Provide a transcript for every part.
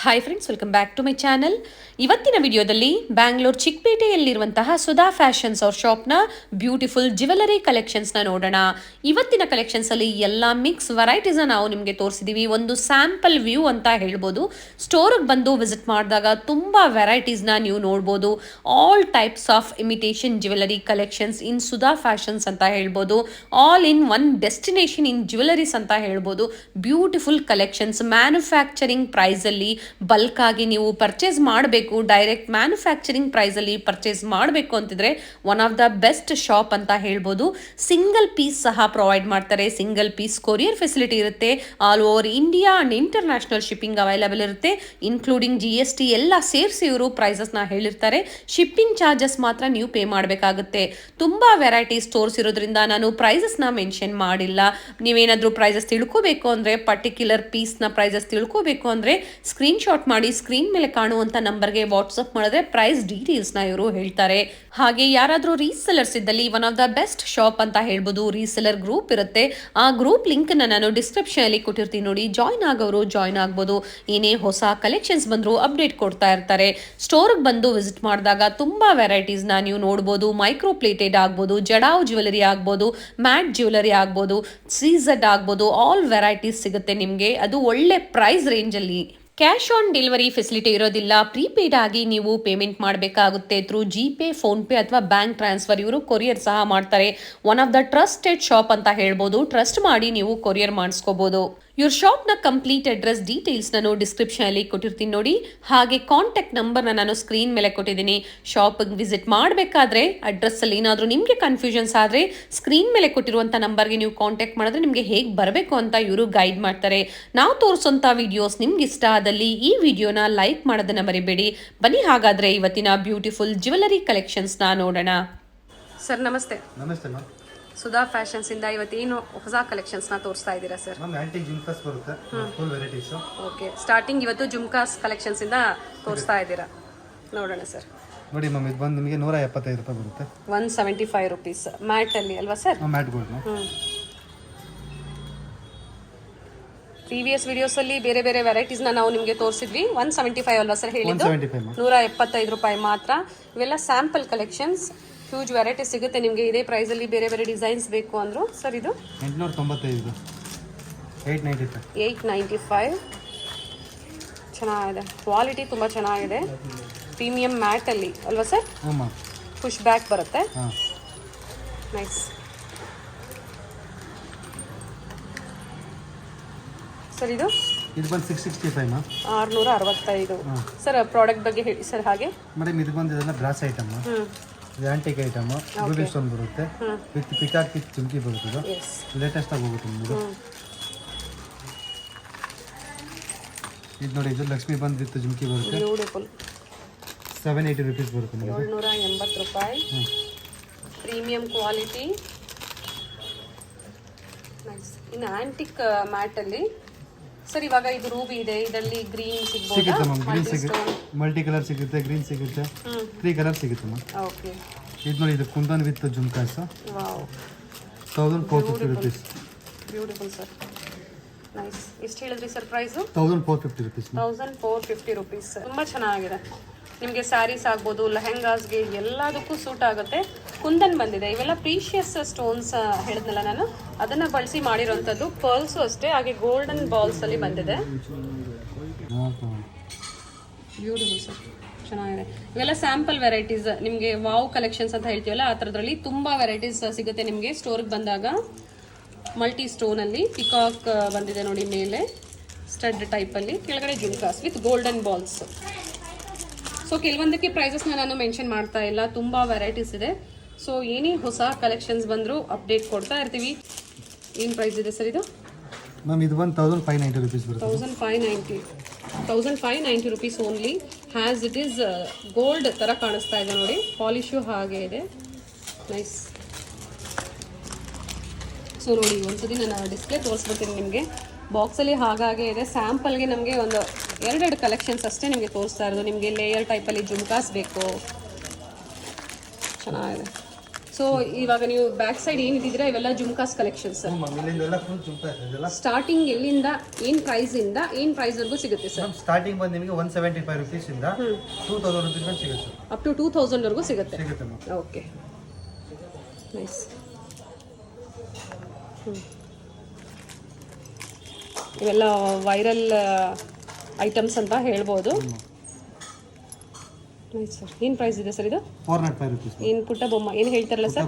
Hi friends, welcome back to my channel. ಇವತ್ತಿನ ವಿಡಿಯೋದಲ್ಲಿ Bangalore ಚಿಕ್ಕಪೇಟೆಯಲ್ಲಿರುವಂತಹ Sudha fashions ಅವ್ರ ಶಾಪ್ನ ಬ್ಯೂಟಿಫುಲ್ ಜ್ಯುವೆಲರಿ ಕಲೆಕ್ಷನ್ಸ್ನ ನೋಡೋಣ. ಇವತ್ತಿನ ಕಲೆಕ್ಷನ್ಸಲ್ಲಿ ಎಲ್ಲ ಮಿಕ್ಸ್ ವೆರೈಟೀಸ್ನ ನಾವು ನಿಮಗೆ ತೋರಿಸಿದ್ದೀವಿ. ಒಂದು ಸ್ಯಾಂಪಲ್ ವ್ಯೂ ಅಂತ ಹೇಳ್ಬೋದು. ಸ್ಟೋರಿಗೆ ಬಂದು ವಿಸಿಟ್ ಮಾಡಿದಾಗ ತುಂಬ ವೆರೈಟೀಸ್ನ ನೀವು ನೋಡ್ಬೋದು. All types of imitation jewellery collections in Sudha fashions ಅಂತ ಹೇಳ್ಬೋದು. All in one destination in jewelleries ಅಂತ ಹೇಳ್ಬೋದು. ಬ್ಯೂಟಿಫುಲ್ ಕಲೆಕ್ಷನ್ಸ್ ಮ್ಯಾನುಫ್ಯಾಕ್ಚರಿಂಗ್ ಪ್ರೈಸಲ್ಲಿ ಬಲ್ಕ್ ಆಗಿ ನೀವು ಪರ್ಚೇಸ್ ಮಾಡಬೇಕು, ಡೈರೆಕ್ಟ್ ಮ್ಯಾನುಫ್ಯಾಕ್ಚರಿಂಗ್ ಪ್ರೈಸಲ್ಲಿ ಪರ್ಚೇಸ್ ಮಾಡಬೇಕು ಅಂತಿದ್ರೆ one of the best shop ಅಂತ ಹೇಳ್ಬೋದು. ಸಿಂಗಲ್ ಪೀಸ್ ಸಹ ಪ್ರೊವೈಡ್ ಮಾಡ್ತಾರೆ. ಸಿಂಗಲ್ ಪೀಸ್ ಕೊರಿಯರ್ ಫೆಸಿಲಿಟಿ ಇರುತ್ತೆ. All over India and international shipping available ಇರುತ್ತೆ. ಇನ್ಕ್ಲೂಡಿಂಗ್ GST ಎಲ್ಲ ಸೇರಿಸಿ ಇವರು ಪ್ರೈಸಸ್ನ ಹೇಳಿರ್ತಾರೆ. ಶಿಪ್ಪಿಂಗ್ ಚಾರ್ಜಸ್ ಮಾತ್ರ ನೀವು ಪೇ ಮಾಡಬೇಕಾಗುತ್ತೆ. ತುಂಬ ವೆರೈಟೀಸ್ ಸ್ಟೋರ್ಸ್ ಇರೋದ್ರಿಂದ ನಾನು ಪ್ರೈಸಸ್ನ ಮೆನ್ಷನ್ ಮಾಡಿಲ್ಲ. ನೀವೇನಾದರೂ ಪ್ರೈಸಸ್ ತಿಳ್ಕೋಬೇಕು ಅಂದರೆ, ಪರ್ಟಿಕ್ಯುಲರ್ ಪೀಸ್ನ ಪ್ರೈಸಸ್ ತಿಳ್ಕೋಬೇಕು ಅಂದರೆ ಸ್ಕ್ರೀನ್ಶಾಟ್ ಮಾಡಿ ಸ್ಕ್ರೀನ್ ಮೇಲೆ ಕಾಣುವಂಥ ನಂಬರ್ಗೆ ವಾಟ್ಸಪ್ ಮಾಡಿದ್ರೆ ಪ್ರೈಸ್ ಡೀಟೇಲ್ಸ್ನ ಇವರು ಹೇಳ್ತಾರೆ. ಹಾಗೆ ಯಾರಾದರೂ ರೀಸೆಲರ್ಸ್ ಇದ್ದಲ್ಲಿ one of the best shop ಅಂತ ಹೇಳ್ಬೋದು. ರೀಸೆಲರ್ ಗ್ರೂಪ್ ಇರುತ್ತೆ. ಆ ಗ್ರೂಪ್ ಲಿಂಕ್ನ ನಾನು ಡಿಸ್ಕ್ರಿಪ್ಷನಲ್ಲಿ ಕೊಟ್ಟಿರ್ತೀನಿ, ನೋಡಿ. ಜಾಯ್ನ್ ಆಗೋರು ಜಾಯ್ನ್ ಆಗ್ಬೋದು. ಏನೇ ಹೊಸ ಕಲೆಕ್ಷನ್ಸ್ ಬಂದರೂ ಅಪ್ಡೇಟ್ ಕೊಡ್ತಾ ಇರ್ತಾರೆ. ಸ್ಟೋರ್ಗೆ ಬಂದು ವಿಸಿಟ್ ಮಾಡಿದಾಗ ತುಂಬ ವೆರೈಟೀಸ್ನ ನೀವು ನೋಡ್ಬೋದು. ಮೈಕ್ರೋ ಪ್ಲೇಟೆಡ್ ಆಗ್ಬೋದು, ಜಡಾವ್ ಜ್ಯುವೆಲರಿ ಆಗ್ಬೋದು, ಮ್ಯಾಟ್ ಜ್ಯುವೆಲರಿ ಆಗ್ಬೋದು, CZ ಆಗ್ಬೋದು. ಆಲ್ ವೆರೈಟೀಸ್ ಸಿಗುತ್ತೆ ನಿಮಗೆ. ಅದು ಒಳ್ಳೆ ಪ್ರೈಸ್ ರೇಂಜಲ್ಲಿ. ಕ್ಯಾಶ್ ಆನ್ ಡೆಲಿವರಿ ಫೆಸಿಲಿಟಿ ಇರೋದಿಲ್ಲ. ಪ್ರೀಪೇಯ್ಡ್ ಆಗಿ ನೀವು ಪೇಮೆಂಟ್ ಮಾಡಬೇಕಾಗುತ್ತೆ ಥ್ರೂ GPay, ಫೋನ್ಪೇ ಅಥವಾ ಬ್ಯಾಂಕ್ ಟ್ರಾನ್ಸ್ಫರ್. ಇವರು ಕೊರಿಯರ್ ಸಹ ಮಾಡ್ತಾರೆ. One of the trusted shop ಅಂತ ಹೇಳ್ಬೋದು. ಟ್ರಸ್ಟ್ ಮಾಡಿ ನೀವು ಕೊರಿಯರ್ ಮಾಡಿಸ್ಕೋಬೋದು. ಇವ್ರ ಶಾಪ್ನ ಕಂಪ್ಲೀಟ್ ಅಡ್ರೆಸ್ ಡೀಟೇಲ್ಸ್ ನಾನು ಡಿಸ್ಕ್ರಿಪ್ಷನಲ್ಲಿ ಕೊಟ್ಟಿರ್ತೀನಿ, ನೋಡಿ. ಹಾಗೆ ಕಾಂಟ್ಯಾಕ್ಟ್ ನಂಬರ್ನ ನಾನು ಸ್ಕ್ರೀನ್ ಮೇಲೆ ಕೊಟ್ಟಿದ್ದೀನಿ. ಶಾಪಿಗೆ ವಿಸಿಟ್ ಮಾಡಬೇಕಾದ್ರೆ ಅಡ್ರೆಸ್ಸಲ್ಲಿ ಏನಾದರೂ ನಿಮಗೆ ಕನ್ಫ್ಯೂಷನ್ಸ್ ಆದರೆ ಸ್ಕ್ರೀನ್ ಮೇಲೆ ಕೊಟ್ಟಿರುವಂಥ ನಂಬರ್ಗೆ ನೀವು ಕಾಂಟ್ಯಾಕ್ಟ್ ಮಾಡಿದ್ರೆ ನಿಮಗೆ ಹೇಗೆ ಬರಬೇಕು ಅಂತ ಇವರು ಗೈಡ್ ಮಾಡ್ತಾರೆ. ನಾವು ತೋರಿಸೋಂಥ ವಿಡಿಯೋಸ್ ನಿಮ್ಗೆ ಇಷ್ಟ ಆದಲ್ಲಿ ಈ ವಿಡಿಯೋನ ಲೈಕ್ ಮಾಡೋದನ್ನು ಮರಿಬೇಡಿ. ಬನ್ನಿ ಹಾಗಾದರೆ ಇವತ್ತಿನ ಬ್ಯೂಟಿಫುಲ್ ಜ್ಯುವೆಲರಿ ಕಲೆಕ್ಷನ್ಸ್ನ ನೋಡೋಣ. ಸರ್ ನಮಸ್ತೆ. ನಮಸ್ತೆ ಮ್ಯಾಮ್. ಸುಧಾ ಫ್ಯಾಷನ್ಸ್ ಇಂದ ಇವತ್ತೇನು ಹೊಸ ಕಲೆಕ್ಷನ್ಸ್ನ ತೋರಿಸ್ತಾ ಇದ್ದೀರಾ ಸರ್? ಮ್ಯಾಮ್ ಆಂಟಿಕ್ ಜುಮ್ಕಾಸ್ ಬರುತ್ತೆ, ಫುಲ್ ವೆರೈಟೀಸ್. ಓಕೆ, ಸ್ಟಾರ್ಟಿಂಗ್ ಇವತ್ತು ಜುಮ್ಕಾಸ್ ಕಲೆಕ್ಷನ್ಸ್ ಇಂದ ತೋರಿಸ್ತಾ ಇದ್ದೀರಾ. ನೋಡೋಣ ಸರ್. ನೋಡಿ ಮ್ಯಾಮ್, ಇದು ಬಂದು ನಿಮಗೆ 175 ರೂಪಾಯಿ ಬರುತ್ತೆ. 175 ರುಪೀಸ್ ಮ್ಯಾಟ್ ಅಲ್ಲಿ ಅಲ್ವಾ sir? Mat gold ma'am. Previous videos ಅಲ್ಲಿ ಬೇರೆ ಬೇರೆ ವೆರೈಟೀಸ್ ನಾವು ನಿಮಗೆ ತೋರಿಸಿದ್ವಿ. 175 ಅಲ್ವಾ ಸರ್ ಹೇಳಿದ್ದು? 175 ರೂಪಾಯಿ ಮಾತ್ರ. ಇವೆಲ್ಲ ಸ್ಯಾಂಪಲ್ ಕಲೆಕ್ಷನ್ಸ್. ಹ್ಯೂಜ್ ವೆರೈಟೀಸ್ ಸಿಗುತ್ತೆ ನಿಮಗೆ ಇದೇ ಪ್ರೈಸ್ ಅಲ್ಲಿ. ಬೇರೆ ಬೇರೆ ಡಿಸೈನ್ಸ್ ಬೇಕು ಅಂದ್ರು ಸರ್ ಇದು 895, 895. ಚೆನ್ನಾಗಿದೆ, ಕ್ವಾಲಿಟಿ ತುಂಬಾ ಚೆನ್ನಾಗಿದೆ. ಪ್ರೀಮಿಯಂ ಮ್ಯಾಟ್ ಅಲ್ಲಿ ಅಲ್ವಾ ಸರ್? ಪುಷ್ ಬ್ಯಾಕ್ ಬರುತ್ತೆ. Nice sir. ಇದು ಬಂದು 665 ಮ್ಯಾಮ್. 665 ಸರ್. ಪ್ರಾಡಕ್ಟ್ ಬಗ್ಗೆ ಹೇಳಿ ಸರ್. ಹಾಗೆ ಮೇಡಮ್, ಇದು ಬಂದು ಇದೆಲ್ಲ ಬ್ರಾಸ್ ಐಟಮ್, ಇದು ಆಂಟಿಕ್ ಐಟಮ್. ರೂಬಿ ಸ್ಟೋನ್ ಬರುತ್ತೆ ವಿತ್ ಪಿಕಾಕ್ ವಿತ್ ಚುಮ್ಕಿ ಬರುತ್ತೆ. ಲೇಟೆಸ್ಟ್ ಆಗಿ ಹೋಗುತ್ತೆ ನಿಮ್ಮದು. ಇದು ನೋಡಿ, ಇದು ಲಕ್ಷ್ಮಿ ಬಂದ್ ವಿತ್ ಜುಮ್ಕಿ ಬರುತ್ತೆ. ಬ್ಯೂಟಿಫುಲ್. 780 ರೂಪೀಸ್ ಬರುತ್ತೆ. 780 ರೂಪಾಯಿ. Premium quality. ನೈಸ್. ಇನ್ನು ಆಂಟಿಕ್ ಮ್ಯಾಟ್ ಅಲ್ಲಿ ಸರ್ ಇವಾಗ ಇದು ರೂಬಿ ಇದೆ, ಇದರಲ್ಲಿ ಗ್ರೀನ್ ಸಿಗುತ್ತೆ ಮ್ಯಾಮ್. ಗ್ರೀನ್ ಸಿಗುತ್ತೆ, ಮಲ್ಟಿ ಕಲರ್ ಸಿಗುತ್ತೆ, ಗ್ರೀನ್ ಸಿಗುತ್ತೆ, 3 ಕಲರ್ ಸಿಗುತ್ತೆ ಮ್ಯಾಮ್. ಓಕೆ. ಇದು ನೋಡಿ, ಇದು kundan with jhumkas. Wow. 1450 rupees. Beautiful sir. Nice. ಎಷ್ಟು ಹೇಳಿದ್ರಿ ಸರ್ ಪ್ರೈಸು? 1450 ರೂಪೀಸ್. 1450 ರೂಪೀಸ್. ತುಂಬ ಚೆನ್ನಾಗಿದೆ. ನಿಮಗೆ ಸ್ಯಾರೀಸ್ ಆಗ್ಬೋದು, ಲೆಹೆಂಗಾಸ್ಗೆ ಎಲ್ಲದಕ್ಕೂ ಸೂಟ್ ಆಗುತ್ತೆ. ಕುಂದನ್ ಬಂದಿದೆ. ಇವೆಲ್ಲ ಪ್ರೀಶಿಯಸ್ ಸ್ಟೋನ್ಸ್ ಹೇಳಿದ್ನಲ್ಲ ನಾನು, ಅದನ್ನು ಬಳಸಿ ಮಾಡಿರೋಂಥದ್ದು. ಪರ್ಲ್ಸು ಅಷ್ಟೇ. ಹಾಗೆ ಗೋಲ್ಡನ್ ಬಾಲ್ಸ್ ಅಲ್ಲಿ ಬಂದಿದೆ. ಬ್ಯೂಟಿಫುಲ್ ಸರ್, ಚೆನ್ನಾಗಿದೆ. ಇವೆಲ್ಲ ಸ್ಯಾಂಪಲ್ ವೆರೈಟೀಸ್. ನಿಮಗೆ ವಾವ್ ಕಲೆಕ್ಷನ್ಸ್ ಅಂತ ಹೇಳ್ತೀವಲ್ಲ ಆ ಥರದ್ರಲ್ಲಿ ತುಂಬ ವೆರೈಟೀಸ್ ಸಿಗುತ್ತೆ ನಿಮಗೆ ಸ್ಟೋರ್ಗೆ ಬಂದಾಗ. ಮಲ್ಟಿ ಸ್ಟೋನಲ್ಲಿ ಪಿಕಾಕ್ ಬಂದಿದೆ ನೋಡಿ, ಮೇಲೆ ಸ್ಟಡ್ ಟೈಪಲ್ಲಿ, ಕೆಳಗಡೆ jhumkas with golden balls. So ಕೆಲವೊಂದಕ್ಕೆ ಪ್ರೈಸಸ್ನ ನಾನು ಮೆನ್ಷನ್ ಮಾಡ್ತಾ ಇಲ್ಲ, ತುಂಬ ವೆರೈಟೀಸ್ ಇದೆ. ಸೊ ಏನೇ ಹೊಸ ಕಲೆಕ್ಷನ್ಸ್ ಬಂದರೂ ಅಪ್ಡೇಟ್ ಕೊಡ್ತಾ ಇರ್ತೀವಿ. ಏನು ಪ್ರೈಸ್ ಇದೆ ಸರ್ ಇದು? ಮ್ಯಾಮ್, ಇದು ಬಂದು 1590 ರೂಪೀಸ್ ಬರುತ್ತೆ. 1590 rupees only. Has it is gold ಥರ ಕಾಣಿಸ್ತಾ ಇದೆ ನೋಡಿ. ಪಾಲಿಶು ಹಾಗೆ ಇದೆ. ನೈಸ್. ಸೊ ನೋಡಿ, ಒಂದ್ಸತಿ ನಾನು ಡಿಸ್ಪ್ಲೇ ತೋರಿಸ್ಬಿಡ್ತೀನಿ ನಿಮಗೆ. ಬಾಕ್ಸಲ್ಲಿ ಹಾಗೆ ಇದೆ. ಸ್ಯಾಂಪಲ್ಗೆ ನಮಗೆ ಒಂದು 2 ಕಲೆಕ್ಷನ್ಸ್ ಅಷ್ಟೇ ನಿಮಗೆ ತೋರಿಸ್ತಾ ಇರೋದು. ನಿಮಗೆ ಲೇಯರ್ ಟೈಪಲ್ಲಿ ಜುಮ್ಕಾಸ್ ಬೇಕು, ಚೆನ್ನಾಗಿದೆ. ಸೊ ಇವಾಗ ನೀವು ಬ್ಯಾಕ್ ಸೈಡ್ ಏನಿದ್ದೀರಾ ಇವೆಲ್ಲ ಜುಮ್ಕಾಸ್ ಕಲೆಕ್ಷನ್ಸ್ ಸರ್. ಇಲ್ಲಿಂದೆಲ್ಲ ಫುಲ್ ಜುಮ್ಕಾ ಇದೆಲ್ಲ. ಸ್ಟಾರ್ಟಿಂಗ್ ಎಲ್ಲಿಂದ ಏನು ಪ್ರೈಸ್ವರೆಗೂ ಸಿಗುತ್ತೆ ಸರ್? ಸ್ಟಾರ್ಟಿಂಗ್ ಬಂದು ನಿಮಗೆ 175 rupees ಇಂದ 2000 rupees ವರೆಗೂ ಸಿಗುತ್ತೆ. ಅಪ್ ಟು 2000 ವರೆಗೂ ಸಿಗುತ್ತೆ. ಮ್ಯಾಮ್. Okay, nice. ಇವೆಲ್ಲ ವೈರಲ್ ಐಟಮ್ಸ್ ಅಂತ ಹೇಳ್ಬೋದು. Nice sir. ಏನು ಪ್ರೈಸ್ ಇದೆ ಸರ್ ಇದು? 405 rupees. ಏನು ಪುಟ್ಟ ಬೊಮ್ಮ ಏನು ಹೇಳ್ತಾರಲ್ಲ ಸರ್?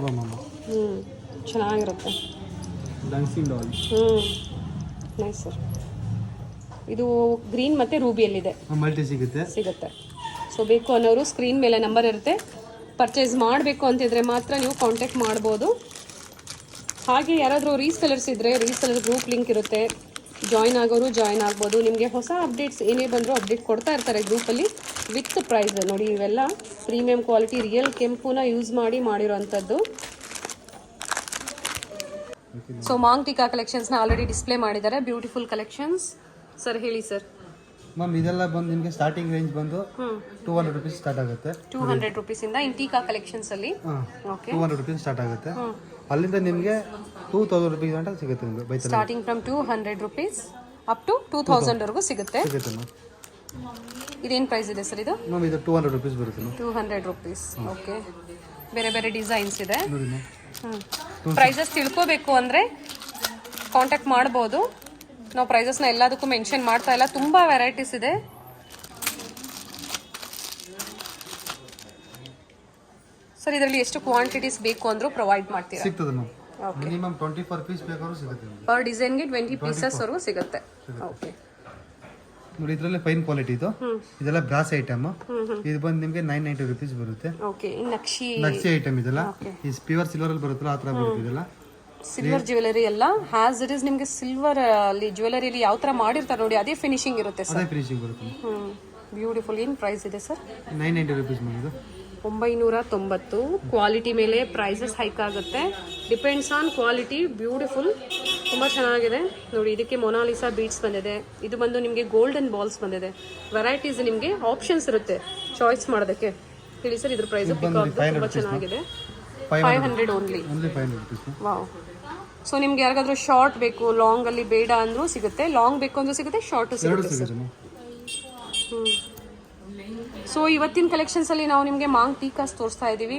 ಚೆನ್ನಾಗಿರುತ್ತೆ. Dancing doll. Nice sir. ಇದು ಗ್ರೀನ್ ಮತ್ತು ರೂಬಿಯಲ್ಲಿದೆ. ಮಲ್ಟಿ ಸಿಗುತ್ತೆ. ಸೊ ಬೇಕು ಅನ್ನೋರು ಸ್ಕ್ರೀನ್ ಮೇಲೆ ನಂಬರ್ ಇರುತ್ತೆ, ಪರ್ಚೇಸ್ ಮಾಡಬೇಕು ಅಂತಿದ್ರೆ ಮಾತ್ರ ನೀವು ಕಾಂಟ್ಯಾಕ್ಟ್ ಮಾಡ್ಬೋದು. ಹಾಗೆ ಯಾರಾದರೂ ರೀಸೆಲರ್ಸ್ ಇದ್ದರೆ ರೀಸೆಲರ್ ಗ್ರೂಪ್ ಲಿಂಕ್ ಇರುತ್ತೆ, ಜಾಯ್ನ್ ಆಗೋರು ಜಾಯ್ನ್ ಆಗ್ಬೋದು. ನಿಮಗೆ ಹೊಸ ಅಪ್ಡೇಟ್ಸ್ ಏನೇ ಬಂದರೂ ಅಪ್ಡೇಟ್ ಕೊಡ್ತಾ ಇರ್ತಾರೆ ಗ್ರೂಪಲ್ಲಿ ವಿತ್ ಪ್ರೈಸ್. ನೋಡಿ ಇವೆಲ್ಲ ಪ್ರೀಮಿಯಂ ಕ್ವಾಲಿಟಿ ರಿಯಲ್ ಕೆಂಪುನ ಯೂಸ್ ಮಾಡಿರೋವಂಥದ್ದು. ಸೊ ಮಾಂಗ್ ಟಿಕಾ ಕಲೆಕ್ಷನ್ಸ್ನ ಆಲ್ರೆಡಿ ಡಿಸ್ಪ್ಲೇ ಮಾಡಿದ್ದಾರೆ. Beautiful collections sir. ಹೇಳಿ ಸರ್. ಮ್ಯಾಮ್ ಇದೆಲ್ಲ ಬಂದು ನಿಮಗೆ ಸ್ಟಾರ್ಟಿಂಗ್ ರೇಂಜ್ ಬಂದು 200 rupees ಸ್ಟಾರ್ಟ್ ಆಗುತ್ತೆ. 200 rupees ಇಂದ ಇನ್ ಟೀಕಾ ಕಲೆಕ್ಷನ್ಸ್ ಅಲ್ಲಿ. ಓಕೆ, 200 rupees ಸ್ಟಾರ್ಟ್ ಆಗುತ್ತೆ. ಅಲ್ಲಿಂದ ನಿಮಗೆ 2000 rupees ಅಂತ ಸಿಗುತ್ತೆ ನಿಮಗೆ by starting from 200 rupees up to 2000 ವರೆಗೂ ಸಿಗುತ್ತೆ. ಇದೇನು ಪ್ರೈಸ್ ಇದೆ ಸರ್ ಇದು? ಮ್ಯಾಮ್ ಇದು 200 rupees ಬರುತ್ತೆ. 200 rupees. ಓಕೆ, ಬೇರೆ ಬೇರೆ ಡಿಸೈನ್ಸ್ ಇದೆ. ಪ್ರೈಸಸ್ ತಿಳ್ಕೋಬೇಕು ಅಂದರೆ ಕಾಂಟ್ಯಾಕ್ಟ್ ಮಾಡ್ಬೋದು. ನಾವು ಪ್ರೈಸಸ್ನ ಎಲ್ಲದಕ್ಕೂ ಮೆನ್ಷನ್ ಮಾಡ್ತಾ ಇಲ್ಲ, ತುಂಬ ವೆರೈಟೀಸ್ ಇದೆ. ಸರ್ ಇದರಲ್ಲಿ ಎಷ್ಟು ಕ್ವಾಂಟಿಟೀಸ್ ಬೇಕು ಅಂದರೂ ಪ್ರೊವೈಡ್ ಮಾಡ್ತೀರಾ? ಸಿಗ್ತದೆ ಮ್ಯಾಮ್. ಮಿನಿಮಮ್ 24 ಪೀಸ್ ಬೇಕಾದ್ರೂ ಸಿಗುತ್ತೆ. ಪರ್ ಡಿಸೈನ್ಗೆ 20 ಪೀಸಸ್ ವರೆಗೂ ಸಿಗುತ್ತೆ. ಓಕೆ ನೋಡಿ ಇದರಲ್ಲಿ ಫೈನ್ ಕ್ವಾಲಿಟಿ ಇದು. ಇದೆಲ್ಲ ಬ್ರಾಸ್ ಐಟಮ್. ಇದು ಬಂದು ನಿಮಗೆ 990 rupees ಬರುತ್ತೆ. ಓಕೆ, ನಕ್ಷಿ ಐಟಮ್ ಇದೆಲ್ಲ. ಈ ಪ್ಯೂರ್ ಸಿಲ್ವರ್ ಅಲ್ಲಿ ಬರುತ್ತಲ್ಲ ಆ ತರ ಬರುತ್ತೆ ಇದೆಲ್ಲ. ಸಿಲ್ವರ್ ಜ್ಯುವೆಲರಿ ಎಲ್ಲ ಹ್ಯಾಸ್ ಇಟ್ ಇಸ್. ನಿಮಗೆ ಸಿಲ್ವರ್ ಅಲ್ಲಿ ಜ್ಯುವೆಲರಿಲಿ ಯಾವ ತರ ಮಾಡಿರ್ತಾರೆ ನೋಡಿ ಅದೇ ಫಿನಿಶಿಂಗ್ ಇರುತ್ತೆ ಸರ್. ಅದೇ ಫಿನಿಶಿಂಗ್ ಬರುತ್ತೆ. ಬ್ಯೂಟಿಫುಲ್. ಏನು ಪ್ರೈಸ್ ಇದೆ ಸರ್? 990 rupees ಮ್ಯಾಮ್ ಇದು. 990. ಕ್ವಾಲಿಟಿ ಮೇಲೆ ಪ್ರೈಸಸ್ ಹೈಕ್ ಆಗುತ್ತೆ, ಡಿಪೆಂಡ್ಸ್ ಆನ್ ಕ್ವಾಲಿಟಿ. ಬ್ಯೂಟಿಫುಲ್, ತುಂಬ ಚೆನ್ನಾಗಿದೆ ನೋಡಿ. ಇದಕ್ಕೆ ಮೊನಾಲಿಸಾ ಬೀಡ್ಸ್ ಬಂದಿದೆ. ಇದು ಬಂದು ನಿಮಗೆ ಗೋಲ್ಡನ್ ಬಾಲ್ಸ್ ಬಂದಿದೆ. ವೆರೈಟೀಸ್ ನಿಮಗೆ ಆಪ್ಷನ್ಸ್ ಇರುತ್ತೆ ಚಾಯ್ಸ್ ಮಾಡೋದಕ್ಕೆ. ಹೇಳಿ ಸರ್ ಇದ್ರ ಪ್ರೈಸ್? ತುಂಬ ಚೆನ್ನಾಗಿದೆ. 500 ಓನ್ಲಿ. 500 rupees. ವಾವ್. ಸೊ ನಿಮ್ಗೆ ಯಾರಿಗಾದ್ರೂ ಶಾರ್ಟ್ ಬೇಕು, ಲಾಂಗ್ ಅಲ್ಲಿ ಬೇಡ ಅಂದ್ರೂ ಸಿಗುತ್ತೆ. ಲಾಂಗ್ ಬೇಕು ಅಂದ್ರೂ ಸಿಗುತ್ತೆ, ಶಾರ್ಟು ಸಿಗುತ್ತೆ. ಸೊ ಇವತ್ತಿನ ಕಲೆಕ್ಷನ್ಸ್ ಅಲ್ಲಿ ನಾವು ನಿಮಗೆ ಮಾಂಗ್ ಟೀಕಾಸ್ ತೋರಿಸ್ತಾ ಇದ್ದೀವಿ.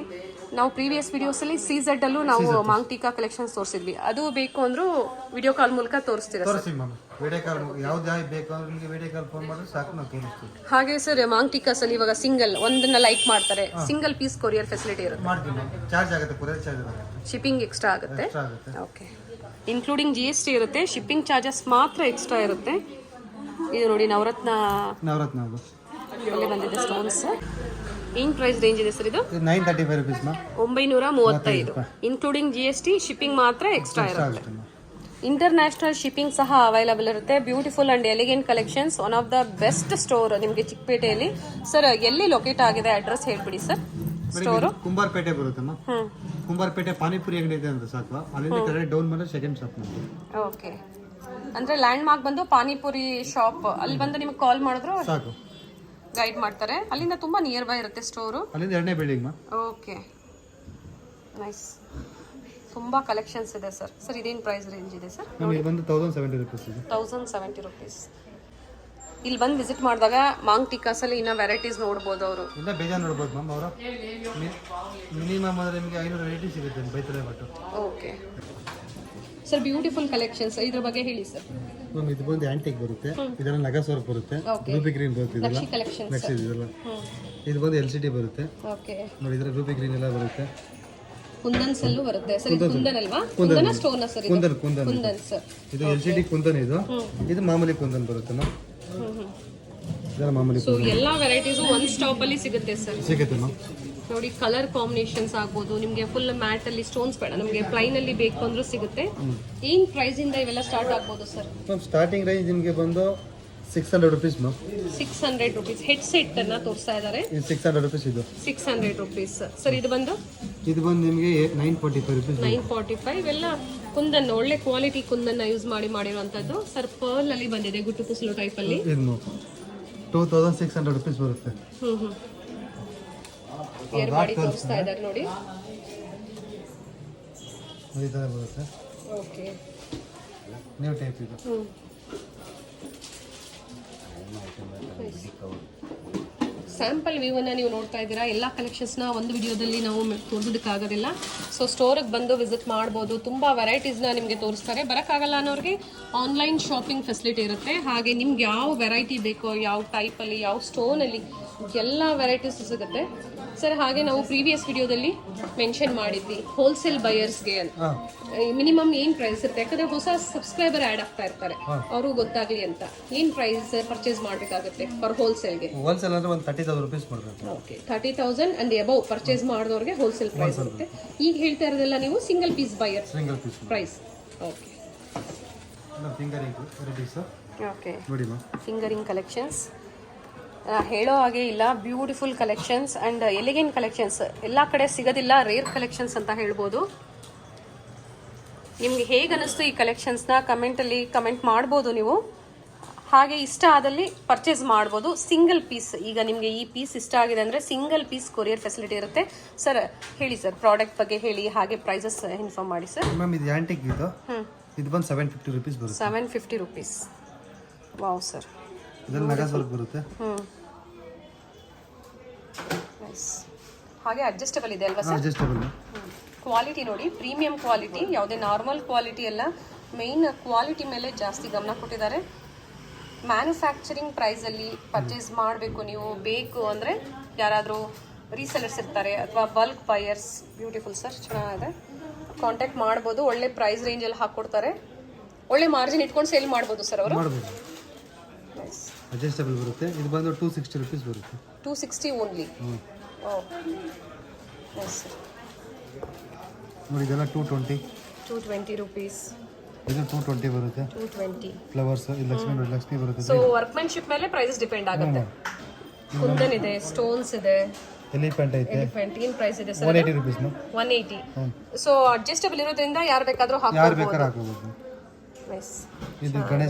ನಾವು ಪ್ರೀವಿಯಸ್ ವಿಡಿಯೋಸಲ್ಲಿ CZ ಅಲ್ಲೂ ನಾವು ಮಾಂಗ್ ಟೀಕಾ ಕಲೆಕ್ಷನ್ಸ್ ತೋರಿಸಿದ್ವಿ. ಅದು ಬೇಕು ಅಂದ್ರೂ ವಿಡಿಯೋ ಕಾಲ್ ಮೂಲಕ ತೋರಿಸ್ತೀರಾ ಸರ್? ವಿಡಿಯೋ ಕಾಲ್ ಯಾವ್ದು ಬೇಕು ನಿಮಗೆ ವಿಡಿಯೋ ಕಾಲ್ ಫೋನ್ ಮಾಡಿದ್ರೆ ಸಾಕು, ನಾವು ತೋರಿಸ್ತೀವಿ. ಹಾಗೆ ಸರ್ ಮಾಂಗ್ ಟೀಕಾಸ್ ಅಲ್ಲಿ ಇವಾಗ ಸಿಂಗಲ್ ಒಂದನ್ನ ಲೈಕ್ ಮಾಡ್ತಾರೆ, ಸಿಂಗಲ್ ಪೀಸ್ ಕೊರಿಯರ್ ಫೆಸಿಲಿಟಿ ಇರುತ್ತೆ. ಮಾಡ್ತೀವಿ. ಚಾರ್ಜ್ ಆಗುತ್ತೆ, ಕೊರಿಯರ್ ಚಾರ್ಜ್ ಆಗುತ್ತೆ, ಶಿಪ್ಪಿಂಗ್ ಎಕ್ಸ್ಟ್ರಾ ಆಗುತ್ತೆ. ಓಕೆ, ಇನ್ಕ್ಲೂಡಿಂಗ್ GST ಇರುತ್ತೆ. ಶಿಪ್ಪಿಂಗ್ ಚಾರ್ಜಸ್ ಮಾತ್ರ ಎಕ್ಸ್ಟ್ರಾ ಇರುತ್ತೆ. ಇದು ನೋಡಿ ನವರತ್ನ ಒಳ್ಳೆ ಬಂದಿದೆ ಸ್ಟೋನ್ಸ್. ಏನು ಪ್ರೈಸ್ ರೇಂಜ್ ಇದೆ ಸರ್ ಇದು? 935 rupees ma'am. 935 including GST. Shipping ಮಾತ್ರ ಎಕ್ಸ್ಟ್ರಾ ಇರುತ್ತೆ. ಇಂಟರ್ನ್ಯಾಷನಲ್ ಶಿಪ್ಪಿಂಗ್ ಸಹ ಅವೈಲಬಲ್ ಇರುತ್ತೆ. Beautiful and elegant collections. One of the best store ನಿಮಗೆ ಚಿಕ್ಕಪೇಟೆಯಲ್ಲಿ. ಸರ್ ಎಲ್ಲಿ ಲೊಕೇಟ್ ಆಗಿದೆ ಅಡ್ರೆಸ್ ಹೇಳ್ಬಿಡಿ ಸರ್. ಸ್ಟೋರು ಕುಂಬಾರಪೇಟೆ ಬರುತ್ತಮ್ಮ. ಕುಂಬಾರಪೇಟೆ ಪಾನಿಪುರಿ ಅಂಗಡಿ ಇದೆ ಅಂತ ಸಾಕು. ಅಲ್ಲಿಂದ ಕೆಳಗೆ ಡೌನ್ ಮಾಡಿದ್ರೆ ಸೆಕೆಂಡ್ ಶಾಪ್ ನಮ್ಮದು. ಓಕೆ, ಅಂದ್ರೆ ಲ್ಯಾಂಡ್ ಮಾರ್ಕ್ ಬಂದು ಪಾನಿಪುರಿ ಶಾಪ್. ಅಲ್ಲಿ ಬಂದು ನಿಮಗೆ ಕಾಲ್ ಮಾಡಿದ್ರು ಸಾಕು, ಗೈಡ್ ಮಾಡ್ತಾರೆ. ಅಲ್ಲಿಂದ ತುಂಬಾ ನಿಯರ್ ಬೈ ಇರುತ್ತೆ ಸ್ಟೋರು. ಅಲ್ಲಿಂದ 2ನೇ ಬಿಲ್ಡಿಂಗ್ ಮಾ. Okay, nice. ತುಂಬಾ ಕಲೆಕ್ಷನ್ಸ್ ಇದೆ ಸರ್. ಸರ್ ಇದೇನು ಪ್ರೈಸ್ ರೇಂಜ್ ಇದೆ ಸರ್? ನಮಗೆ ಬಂದು 1070 rupees ಇದೆ. 1070 rupees. ಇಲ್ಲಿ ಬಂದು ವಿಸಿಟ್ ಮಾಡಿದಾಗ ಮಾಂಗ್ ಟಿಕಾಸಲ್ಲಿ ಇನ್ನೂ ವೆರೈಟೀಸ್ ನೋಡ್ಬೋದು ಅವರು. ಇಲ್ಲ ಬೇಜಾರು ನೋಡ್ಬೋದು ಮ್ಯಾಮ್. ಅವರು ಮಿನಿಮಮ್ ಅಂದರೆ ನಿಮಗೆ 500 ವೆರೈಟಿ ಸಿಗುತ್ತೆ ಬೈತಲೆ ಬಟ್ಟು. Okay sir, beautiful collections. ಇದ್ರ ಬಗ್ಗೆ ಹೇಳಿ ಸರ್. ಮ್ಯಾಮ್ ಇದು ಬಂದು ಆಂಟಿಕ್ ಬರುತ್ತೆ. ಇದೆಲ್ಲ ನಗಸ್ ವರ್ಕ್ ಬರುತ್ತೆ. ರೂಬಿ ಗ್ರೀನ್ ಬರುತ್ತೆ. ಇದೆಲ್ಲ ನೆಕ್ಸ್ಟ್ ಇದೆಲ್ಲ. ಇದು ಬಂದು LCD ಬರುತ್ತೆ. ಓಕೆ ನೋಡಿ ಇದರ ರೂಬಿ ಗ್ರೀನ್ ಎಲ್ಲ ಬರುತ್ತೆ. ಕುಂದನ್ಸ್ ಅಲ್ಲೂ ಬರುತ್ತೆ ಸರ್. ಇದು ಕುಂದನ್ ಅಲ್ವಾ? ಕುಂದನ ಸ್ಟೋನ್ ಸರ್ ಇದು? ಕುಂದನ್ ಸರ್. ಇದು LCD ಕುಂದನ್. ಇದು ಮಾಮೂಲಿ ಕುಂದನ್ ಬರುತ್ತೆ ಮ್ಯಾಮ್. ಇದೆಲ್ಲ ಮಾಮೂಲಿ. ಸೊ ಎಲ್ಲಾ ವೆರೈಟೀಸ್ ಒನ್ ಸ್ಟಾಪ್ ಅಲ್ಲಿ ಸಿಗುತ್ತೆ ಸರ್. ಸಿಗುತ್ತೆ ಮ್ಯಾಮ್. ನೋಡಿ ಕಲರ್ ಕಾಂಬಿನೇಷನ್ಸ್ ಆಗ್ಬೋದು. ನಿಮಗೆ ಫುಲ್ ಮ್ಯಾಟ್ ಅಲ್ಲಿ ಸ್ಟೋನ್ಸ್ ಬೇಡ, ನಮಗೆ ಪ್ಲೈನ್ ಅಲ್ಲಿ ಬೇಕು ಅಂದ್ರೂ ಸಿಗುತ್ತೆ. ಏನ್ ಪ್ರೈಸ್ ಇಂದ ಇವೆಲ್ಲ ಸ್ಟಾರ್ಟ್ ಆಗ್ಬೋದು ಸರ್? ಮ್ಯಾಮ್ ಸ್ಟಾರ್ಟಿಂಗ್ ರೇಂಜ್ ನಿಮಗೆ ಬಂದು 600 rupees ma'am. 600 rupees. Head set ಅನ್ನ ತೋರಿಸ್ತಾ ಇದ್ದಾರೆ. 600 rupees ಇದು. 600 rupees ಸರ್. ಇದು ಬಂದು ನಿಮಗೆ 945 rupees. 945. ಎಲ್ಲ ಕುಂದನ್, ಒಳ್ಳೆ ಕ್ವಾಲಿಟಿ ಕುಂದನ್ನ ಯೂಸ್ ಮಾಡಿರುವಂತದ್ದು ಸರ್. ಪರ್ಲ್ ಅಲ್ಲಿ ಬಂದಿದೆ, ಗುಟ್ಟು ಕುಸಲು ಟೈಪ್ ಅಲ್ಲಿ. 2600 rupees ಬರುತ್ತೆ. ಏರ್ ಮಾಡಿ ತೋರಿಸ್ತಾ ಇದ್ದಾರೆ ನೋಡಿ. ಈ ಥರ ಬರುತ್ತೆ. ಓಕೆ, ನ್ಯೂ ಟೈಪ್ ಇದು. ಸ್ಯಾಂಪಲ್ ವ್ಯೂವನ್ನು ನೀವು ನೋಡ್ತಾ ಇದ್ದೀರಾ. ಎಲ್ಲ ಕಲೆಕ್ಷನ್ಸ್ನ ಒಂದು ವಿಡಿಯೋದಲ್ಲಿ ನಾವು ತೋರಿಸೋದಕ್ಕಾಗೋದಿಲ್ಲ. ಸೊ ಸ್ಟೋರಿಗೆ ಬಂದು ವಿಸಿಟ್ ಮಾಡ್ಬೋದು. ತುಂಬ ವೆರೈಟೀಸ್ನ ನಿಮಗೆ ತೋರಿಸ್ತಾರೆ. ಬರೋಕ್ಕಾಗಲ್ಲ ಅನ್ನೋರಿಗೆ ಆನ್ಲೈನ್ ಶಾಪಿಂಗ್ ಫೆಸಿಲಿಟಿ ಇರುತ್ತೆ. ಹಾಗೆ ನಿಮ್ಗೆ ಯಾವ ವೆರೈಟಿ ಬೇಕೋ, ಯಾವ ಟೈಪಲ್ಲಿ, ಯಾವ ಸ್ಟೋನಲ್ಲಿ ಎಲ್ಲ ವೆರೈಟೀಸ್ ಸಿಗುತ್ತೆ ಸರ್. ಹಾಗೆ ನಾವು ಪ್ರೀವಿಯಸ್ ವಿಡಿಯೋದಲ್ಲಿ ಮೆನ್ಷನ್ ಮಾಡಿದ್ವಿ ಹೋಲ್ಸೇಲ್ ಬಯರ್ಸ್ಗೆ ಅಂತ. ಮಿನಿಮಮ್ ಏನು ಪ್ರೈಸ್ ಇರುತ್ತೆ, ಯಾಕಂದರೆ ಹೊಸ ಸಬ್ಸ್ಕ್ರೈಬರ್ ಆ್ಯಡ್ ಆಗ್ತಾ ಇರ್ತಾರೆ, ಅವ್ರಿಗೂ ಗೊತ್ತಾಗಲಿ ಅಂತ. ಏನು ಪ್ರೈಸ್ ಪರ್ಚೇಸ್ ಮಾಡಬೇಕಾಗುತ್ತೆ ಫಾರ್ ಹೋಲ್ಸೇಲ್ಗೆ? ಹೋಲ್ಸೇಲ್ ಅಂದರೆ ಒಂದು 30,000 rupees ಕೊಡಬೇಕು. ಓಕೆ, 30,000 ಆ್ಯಂಡ್ ಅಬೌವ್ ಪರ್ಚೇಸ್ ಮಾಡಿದವ್ರಿಗೆ ಹೋಲ್ಸೇಲ್ ಪ್ರೈಸ್ ಇರುತ್ತೆ. ಈಗ ಹೇಳ್ತಾ ಇರೋದೆಲ್ಲ ನೀವು single piece buyer price. Okay, finger ring varieties. Okay, ನೋಡಿ ಮಾ, ಫಿಂಗರಿಂಗ್ ಕಲೆಕ್ಷನ್ಸ್ ಹೇಳೋ ಹಾಗೆ ಇಲ್ಲ. Beautiful collections and elegant collections. ಎಲ್ಲ ಕಡೆ ಸಿಗೋದಿಲ್ಲ, ರೇರ್ ಕಲೆಕ್ಷನ್ಸ್ ಅಂತ ಹೇಳ್ಬೋದು. ನಿಮಗೆ ಹೇಗೆ ಅನ್ನಿಸ್ತು ಈ ಕಲೆಕ್ಷನ್ಸ್ನ ಕಮೆಂಟಲ್ಲಿ ಕಮೆಂಟ್ ಮಾಡ್ಬೋದು ನೀವು. ಹಾಗೆ ಇಷ್ಟ ಆದಲ್ಲಿ ಪರ್ಚೇಸ್ ಮಾಡ್ಬೋದು. ಸಿಂಗಲ್ ಪೀಸ್, ಈಗ ನಿಮಗೆ ಈ ಪೀಸ್ ಇಷ್ಟ ಆಗಿದೆ ಅಂದರೆ ಸಿಂಗಲ್ ಪೀಸ್ ಕೊರಿಯರ್ ಫೆಸಿಲಿಟಿ ಇರುತ್ತೆ. ಸರ್ ಹೇಳಿ ಸರ್, ಪ್ರಾಡಕ್ಟ್ ಬಗ್ಗೆ ಹೇಳಿ, ಹಾಗೆ ಪ್ರೈಸಸ್ ಇನ್ಫಾರ್ಮ್ ಮಾಡಿ ಸರ್. ಮ್ಯಾಮ್ ಇದು ಆ್ಯಂಟಿಕ್ ಇದು. ಇದು ಬಂದು 750 rupees ಬರುತ್ತೆ. 750 rupees. ವಾವ್ ಸರ್, ಇದರಲ್ಲಿ ನಗಾಸ್ ವರ್ಕ್ ಬರುತ್ತೆ. ನೈಸ್. ಹಾಗೆ ಅಡ್ಜಸ್ಟಬಲ್ ಇದೆ ಅಲ್ವಾ ಸರ್? ಅಡ್ಜಸ್ಟಬಲ್. ಕ್ವಾಲಿಟಿ ನೋಡಿ, ಪ್ರೀಮಿಯಂ ಕ್ವಾಲಿಟಿ, ಯಾವುದೇ ನಾರ್ಮಲ್ ಕ್ವಾಲಿಟಿ ಅಲ್ಲ. ಮೇಯ್ನ್ ಕ್ವಾಲಿಟಿ ಮೇಲೆ ಜಾಸ್ತಿ ಗಮನ ಕೊಟ್ಟಿದ್ದಾರೆ. ಮ್ಯಾನುಫ್ಯಾಕ್ಚರಿಂಗ್ ಪ್ರೈಸಲ್ಲಿ ಪರ್ಚೇಸ್ ಮಾಡಬೇಕು ನೀವು, ಬೇಕು ಅಂದರೆ ಯಾರಾದರೂ ರೀಸೆಲರ್ಸ್ ಇರ್ತಾರೆ ಅಥವಾ ಬಲ್ಕ್ ಬಯರ್ಸ್. ಬ್ಯೂಟಿಫುಲ್ ಸರ್, ಚೆನ್ನಾಗಿದೆ. ಕಾಂಟ್ಯಾಕ್ಟ್ ಮಾಡ್ಬೋದು. ಒಳ್ಳೆ ಪ್ರೈಸ್ ರೇಂಜಲ್ಲಿ ಹಾಕ್ಕೊಡ್ತಾರೆ. ಒಳ್ಳೆ ಮಾರ್ಜಿನ್ ಇಟ್ಕೊಂಡು ಸೇಲ್ ಮಾಡ್ಬೋದು ಸರ್ ಅವರು. ನೈಸ್. ಅಡ್ಜಸ್ಟಬಲ್ ಬರುತ್ತೆ. ಇದು ಬಂದು 260 rupees ಬರುತ್ತೆ. 260 ಓನ್ಲಿ. ಓ, ನೈಸ್ ಸರ್. ನೋಡಿ ಇದೆಲ್ಲ 220 rupees. ಇದು 220 ಬರುತ್ತೆ. 220 ಫ್ಲವರ್ಸ್. ಇದು ಲಕ್ಷ್ಮಿ ಬರುತ್ತೆ. ಸೊ ವರ್ಕ್ಮೆನ್ಶಿಪ್ ಮೇಲೆ ಪ್ರೈಸಸ್ ಡಿಪೆಂಡ್ ಆಗುತ್ತೆ. ಕುಂದನ್ ಇದೆ, ಸ್ಟೋನ್ಸ್ ಇದೆ, ಎಲಿಫೆಂಟ್ ಐತೆ. ಎಲಿಫೆಂಟ್ ಏನು ಪ್ರೈಸ್ ಇದೆ ಸರ್? 180 rupees. 180. ಸೊ ಅಡ್ಜಸ್ಟಬಲ್ ಇರೋದ್ರಿಂದ ಯಾರು ಬೇಕಾದರೂ ಯಾರು ಬೇಕಾದ್ರೂ ಹಾಕೋಬಹುದು. ನೈಸ್. ಇದು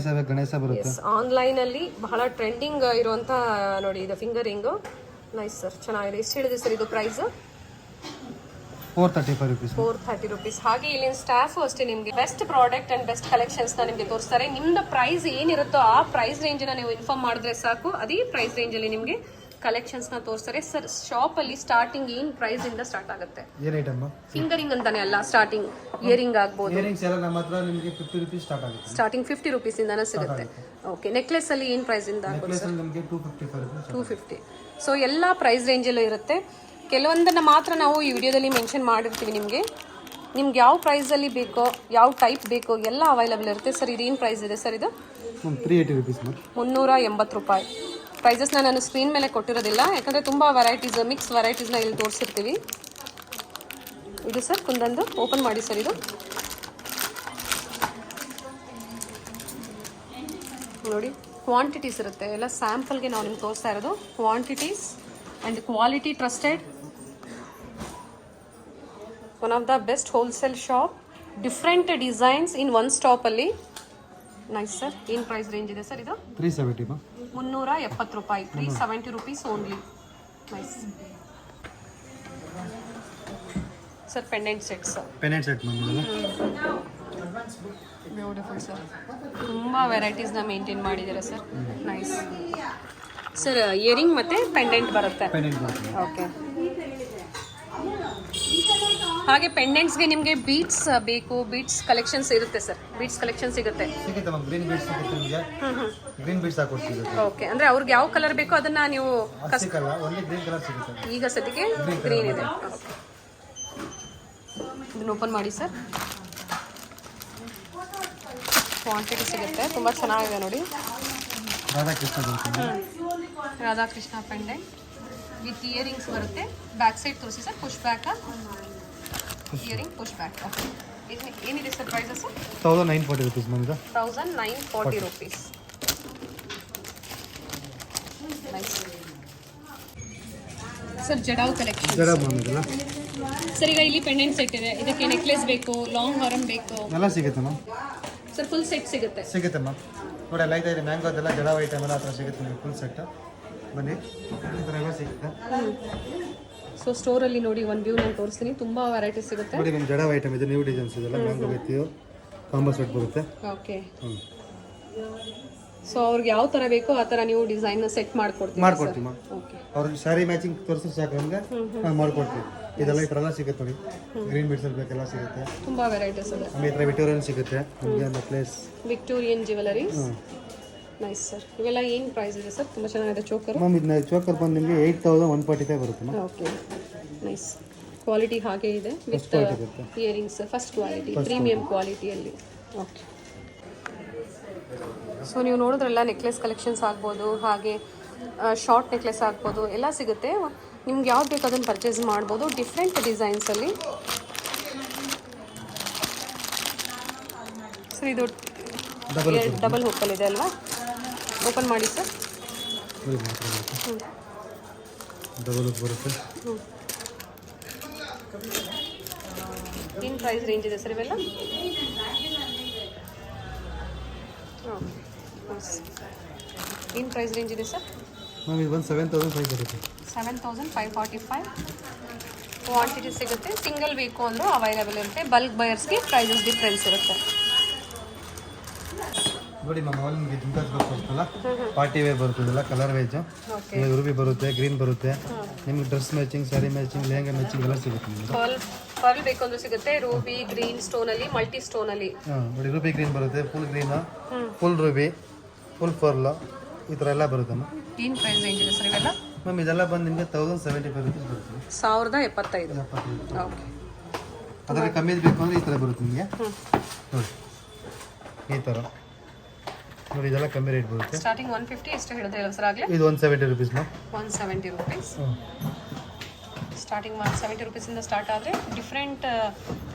ಗಣೇಶ ಬರುತ್ತೆ. ಆನ್ಲೈನ್ ಅಲ್ಲಿ ಬಹಳ ಟ್ರೆಂಡಿಂಗ್ ಇರುವಂತ ನೋಡಿ ಇದು ಫಿಂಗರಿಂಗ್. ನೈಸ್ ಸರ್, ಚೆನ್ನಾಗಿದೆ. ಎಷ್ಟು ಹೇಳಿದೆ ಸರ್ ಇದು ಪ್ರೈಸ್? 435 rupees. 430 rupees. ಹಾಗೆ ಇಲ್ಲಿನ ಸ್ಟಾಫ್ ಅಷ್ಟೇ ನಿಮಗೆ best product and best collections ನ ನಿಮಗೆ ತೋರಿಸ್ತಾರೆ. ನಿಮ್ದು ಪ್ರೈಸ್ ಏನಿರುತ್ತೋ ಆ ಪ್ರೈಸ್ ರೇಂಜ್ ನ ನೀವು ಇನ್ಫಾರ್ಮ್ ಮಾಡಿದ್ರೆ ಸಾಕು, ಅದೇ ಪ್ರೈಸ್ ರೇಂಜ್ ಅಲ್ಲಿ ನಿಮಗೆ ಕಲೆಕ್ಷನ್ಸ್ ನ ತೋರಿಸ್ತಾರೆ ಸರ್. ಶಾಪ್ ಅಲ್ಲಿ ಸ್ಟಾರ್ಟಿಂಗ್ ಏನ್ ಪ್ರೈಸ್ ಇಂದ ಸ್ಟಾರ್ಟ್ ಆಗುತ್ತೆ? ಏನ್ ಐಟಮ್? ಫಿಂಗರಿಂಗ್ ಅಂತಾನೆ ಅಲ್ಲ, ಸ್ಟಾರ್ಟಿಂಗ್ ಇಯರಿಂಗ್ ಆಗ್ಬೋದು. ಇಯರಿಂಗ್ಸ್ ಎಲ್ಲ ನಮ್ಮ ಹತ್ರ ನಿಮಗೆ 50 rupees ಸ್ಟಾರ್ಟ್ ಆಗುತ್ತೆ. ಸ್ಟಾರ್ಟಿಂಗ್ 50 rupees ಇಂದಾನೆ ಸಿಗುತ್ತೆ. ಓಕೆ, ನೆಕ್ಲೆಸ್ ಅಲ್ಲಿ ಏನ್ ಪ್ರೈಸ್ ಇಂದ ಆಗುತ್ತೆ? ನೆಕ್ಲೆಸ್ ಅಲ್ಲಿ ನಮಗೆ 255 rupees. 250. ಸೊ ಎಲ್ಲ ಪ್ರೈಸ್ ರೇಂಜಲ್ಲೂ ಇರುತ್ತೆ. ಕೆಲವೊಂದನ್ನು ಮಾತ್ರ ನಾವು ಈ ವಿಡಿಯೋದಲ್ಲಿ ಮೆನ್ಷನ್ ಮಾಡಿರ್ತೀವಿ ನಿಮಗೆ. ನಿಮ್ಗೆ ಯಾವ ಪ್ರೈಸಲ್ಲಿ ಬೇಕೋ, ಯಾವ ಟೈಪ್ ಬೇಕೋ ಎಲ್ಲ ಅವೈಲಬಲ್ ಇರುತ್ತೆ ಸರ್. ಇದೇನು ಪ್ರೈಸ್ ಇದೆ ಸರ್? ಇದು 380 rupees. 380 ರೂಪಾಯಿ. ಪ್ರೈಸಸ್ನ ನಾನು ಸ್ಕ್ರೀನ್ ಮೇಲೆ ಕೊಟ್ಟಿರೋದಿಲ್ಲ, ಯಾಕಂದರೆ ತುಂಬ ವೆರೈಟೀಸ್, ಮಿಕ್ಸ್ ವೆರೈಟೀಸ್ನ ಇಲ್ಲಿ ತೋರಿಸಿರ್ತೀವಿ. ಇದು ಸರ್ ಕುಂದಂದು ಓಪನ್ ಮಾಡಿ ಸರ್. ಇದು ನೋಡಿ, ಕ್ವಾಂಟಿಟೀಸ್ ಇರುತ್ತೆ. ಎಲ್ಲ ಸ್ಯಾಂಪಲ್ಗೆ ನಾವು ನಿಮ್ಗೆ ತೋರಿಸ್ತಾ ಇರೋದು. Quantities and quality trusted. One of the best wholesale shop. Different designs in one ಸ್ಟಾಪಲ್ಲಿ. Nice sir. ಏನು ಪ್ರೈಸ್ ರೇಂಜ್ ಇದೆ ಸರ್ ಇದು? 370. 370 ರೂಪಾಯಿ. 370 rupees only. Nice sir. Pendant sets. Pendant set ಬಂದಿಲ್ಲ. Beautiful sir. ತುಂಬ ವೆರೈಟೀಸ್ನ ಮೇಂಟೈನ್ ಮಾಡಿದ್ದೀರಾ ಸರ್. Nice sir. ಇಯರಿಂಗ್ ಮತ್ತು ಪೆಂಡೆಂಟ್ ಬರುತ್ತೆ. ಓಕೆ. ಹಾಗೆ ಪೆಂಡೆಂಟ್ಸ್ಗೆ ನಿಮಗೆ ಬೀಟ್ಸ್ ಬೇಕು, ಬೀಟ್ಸ್ ಕಲೆಕ್ಷನ್ಸ್ ಇರುತ್ತೆ ಸರ್. ಬೀಟ್ಸ್ ಕಲೆಕ್ಷನ್ ಸಿಗುತ್ತೆ. ಗ್ರೀನ್ ಬೀಟ್ಸ್ ಸಿಗುತ್ತೆ ನಿಮಗೆ. Green beats ಹಾಕೊಡ್ತೀವಿ. ಓಕೆ, ಅಂದರೆ ಅವ್ರಿಗೆ ಯಾವ ಕಲರ್ ಬೇಕೋ ಅದನ್ನ ನೀವು ಓನ್ಲಿ ಗ್ರೀನ್ ಕಲರ್ ಸಿಗುತ್ತೆ. ಈಗ ಸದ್ಯಕ್ಕೆ ಗ್ರೀನ್ ಇದೆ. ಇದನ್ನ ಓಪನ್ ಮಾಡಿ ಸರ್. ಕ್ವಾಂಟಿಟಿ ಸಿಗುತ್ತೆ. ತುಂಬ ಚೆನ್ನಾಗಿದೆ ನೋಡಿ. ರಾಧಾಕೃಷ್ಣ ಪೆಂಡೆಂಟ್ ವಿತ್ ಇಯರಿಂಗ್ಸ್ ಬರುತ್ತೆ. ಬ್ಯಾಕ್ ಸೈಡ್ ತೋರಿಸಿ sir. Push back earring, push back. Okay. ಏನಿದೆ ಸರ್ ಪ್ರೈಸಸ್? 1940 rupees ಬಂದಿದೆ. 1940 rupees. Nice sir. Jadau collection. Sir ಈಗ ಇಲ್ಲಿ ಪೆಂಡೆಂಟ್ ಸೆಟ್ ಇದೆ. ಇದಕ್ಕೆ ನೆಕ್ಲೆಸ್ ಬೇಕು, ಲಾಂಗ್ ಹಾರಮ್ ಬೇಕು, ಎಲ್ಲ ಸಿಗುತ್ತೆ ಮ್ಯಾಮ್. ಸರ್ ಫುಲ್ ಸೆಟ್ ಸಿಗುತ್ತೆ. ಸಿಗುತ್ತೆ ಮ್ಯಾಮ್. ನೋಡಿ ಎಲ್ಲ ಇದೆ. ಮ್ಯಾಂಗೋದೆಲ್ಲ ಜಡಾವ್ ಐಟಮ್ ಎಲ್ಲ ಆ ಥರ ಸಿಗುತ್ತೆ ನಿಮಗೆ ಫುಲ್ ಸೆಟ್. ಬನ್ನಿ, ಈ ಥರ ಎಲ್ಲ ಸಿಗುತ್ತೆ. ಸೊ ಸ್ಟೋರಲ್ಲಿ ನೋಡಿ ಒಂದು ವ್ಯೂ ನಾನು ತೋರಿಸ್ತೀನಿ, ತುಂಬ ವೆರೈಟಿ ಸಿಗುತ್ತೆ. ನೋಡಿ ಮ್ಯಾಮ್ ಜಡವ್ ಐಟಮ್ ಇದೆ, ನ್ಯೂ ಡಿಸೈನ್ಸ್ ಇದೆಲ್ಲ ಮ್ಯಾಂಗೋ ವಿತ್ ಕಾಂಬೋ ಸೆಟ್ ಬರುತ್ತೆ. ಓಕೆ. ಸೊ ಅವ್ರಿಗೆ ಯಾವ ಥರ ಬೇಕೋ ಆ ಥರ ನೀವು ಡಿಸೈನ್ನ ಸೆಟ್ ಮಾಡ್ಕೊಡ್ತೀವಿ. ಮ್ಯಾಮ್. ಓಕೆ. ಅವ್ರಿಗೆ ಸ್ಯಾರಿ ಮ್ಯಾಚಿಂಗ್ ತೋರಿಸಿ ಸಾಕು ನಮಗೆ, ನಾವು ಮಾಡ್ಕೊಡ್ತೀವಿ. ಇದೆಲ್ಲ ಈ ಥರ ಎಲ್ಲ ಸಿಗುತ್ತೆ ನೋಡಿ, ಗ್ರೀನ್ ಬೀಡ್ಸಲ್ಲಿ ಬೇಕೆಲ್ಲ ಸಿಗುತ್ತೆ. ತುಂಬ ವೆರೈಟೀಸ್ ಇದೆ. ಆಮೇಲೆ ಈ ಥರ ವಿಕ್ಟೋರಿಯನ್ ಸಿಗುತ್ತೆ ನಿಮಗೆ, necklace Victorian jewelleries. Nice sir. ಇವೆಲ್ಲ ಏನು ಪ್ರೈಸ್ ಇದೆ ಸರ್? ತುಂಬ ಚೆನ್ನಾಗಿದೆ ಚೋಕರು. ಮ್ಯಾಮ್ ಇದನ್ನ ಚೋಕರ್ ಬಂದು ನಿಮಗೆ 8145 ಬರುತ್ತೆ ಮ್ಯಾಮ್. Okay, nice. ಕ್ವಾಲಿಟಿ ಹಾಗೆ ಇದೆ with earrings, first quality, premium ಕ್ವಾಲಿಟಿಯಲ್ಲಿ. ಓಕೆ. ಸೊ ನೀವು ನೋಡಿದ್ರಲ್ಲ, ನೆಕ್ಲೆಸ್ ಕಲೆಕ್ಷನ್ಸ್ ಆಗ್ಬೋದು, ಹಾಗೆ ಶಾರ್ಟ್ ನೆಕ್ಲೆಸ್ ಆಗ್ಬೋದು, ಎಲ್ಲ ಸಿಗುತ್ತೆ. ನಿಮ್ಗೆ ಯಾವ್ದು ಬೇಕು ಅದನ್ನು ಪರ್ಚೇಸ್ ಮಾಡ್ಬೋದು ಡಿಫ್ರೆಂಟ್ ಡಿಸೈನ್ಸಲ್ಲಿ. ಸರ್ ಇದು ಡಬಲ್ ಹುಕ್ಕಲ್ಲಿದೆ ಅಲ್ವಾ? ಓಪನ್ ಮಾಡಿ ಸರ್. ಡಬಲ್ ಬರುತ್ತೆ. ಏನು ಪ್ರೈಸ್ ರೇಂಜ್ ಇದೆ ಸರ್ ಇವೆಲ್ಲ? ಏನು ಪ್ರೈಸ್ ರೇಂಜ್ ಇದೆ ಸರ್? ಮ್ಯಾಮ್ ಇದು ಒಂದು 7500 ಬರುತ್ತೆ. 7545 ಕ್ವಾಂಟಿಟಿ ಸಿಗುತ್ತೆ. ಸಿಂಗಲ್ ಬೇಕು ಅಂದರೂ ಅವೈಲೇಬಲ್ ಇರುತ್ತೆ. ಬಲ್ಕ್ ಬಯರ್ಸ್ಗೆ ಪ್ರೈಸಸ್ ಡಿಫ್ರೆನ್ಸ್ ಇರುತ್ತೆ. ನೋಡಿ ಮ್ಯಾಮ್, ಅಲ್ಲಿ ನಿಮಗೆ ಜುಮ್ಕಾಸ್ ಬರ್ತಲ್ಲ, ಪಾರ್ಟಿ ವೇರ್ ಬರ್ತದಲ್ಲ, ಕಲರ್ ವೇಜ್ ರೂಬಿ ಬರುತ್ತೆ, ಗ್ರೀನ್ ಬರುತ್ತೆ. ನಿಮ್ಗೆ dress matching, sari matching, lehenga matching ಎಲ್ಲ ಸಿಗುತ್ತೆ ನಿಮಗೆ. ಪರ್ಲ್ ಬೇಕು ಅಂದ್ರೂ ಸಿಗುತ್ತೆ. ರೂಬಿ, ಗ್ರೀನ್ ಸ್ಟೋನಲ್ಲಿ, ಮಲ್ಟಿ ಸ್ಟೋನಲ್ಲಿ. ನೋಡಿ ರೂಬಿ ಗ್ರೀನ್ ಬರುತ್ತೆ, full green, full ruby, full pearl, ಈ ಥರ ಎಲ್ಲ ಬರುತ್ತೆ ಮ್ಯಾಮ್. ಏನು ಪ್ರೈಸ್ ರೇಂಜ್ ಇದೆ ಸರ್ ಇವೆಲ್ಲ? ಮ್ಯಾಮ್ ಇದೆಲ್ಲ ಬಂದು ನಿಮಗೆ 1075 ರುಪೀಸ್ ಬರುತ್ತೆ. 1075. ಓಕೆ. ಅದರಲ್ಲಿ ಕಮ್ಮಿ ಬೇಕು ಅಂದರೆ ಈ ಥರ ಬರುತ್ತೆ ನಿಮಗೆ. ನೋಡಿ ಈ ಥರ ನೋಡಿ, ಇದೆಲ್ಲ ಕಮ್ಮಿ ರೇಟ್ ಬರುತ್ತೆ. ಸ್ಟಾರ್ಟಿಂಗ್ 150 ಎಷ್ಟು ಹೇಳಿದ್ರೆ ಸರ್ ಆಗಲೇ? ಇದು 170 ರುಪೀಸ್ ಮ್ಯಾಮ್. 170 ರುಪೀಸ್. ಸ್ಟಾರ್ಟಿಂಗ್ 170 ರುಪೀಸಿಂದ ಸ್ಟಾರ್ಟ್ ಆದರೆ ಡಿಫ್ರೆಂಟ್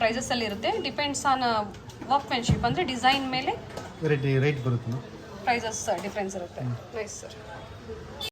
ಪ್ರೈಸಸಲ್ಲಿ ಇರುತ್ತೆ. ಡಿಪೆಂಡ್ಸ್ ಆನ್ ವರ್ಕ್ಮೆನ್ಶಿಪ್, ಅಂದರೆ ಡಿಸೈನ್ ಮೇಲೆ ರೇಟ್ ಬರುತ್ತೆ ಮ್ಯಾಮ್. ಪ್ರೈಸಸ್ ಡಿಫ್ರೆನ್ಸ್ ಇರುತ್ತೆ. Nice sir.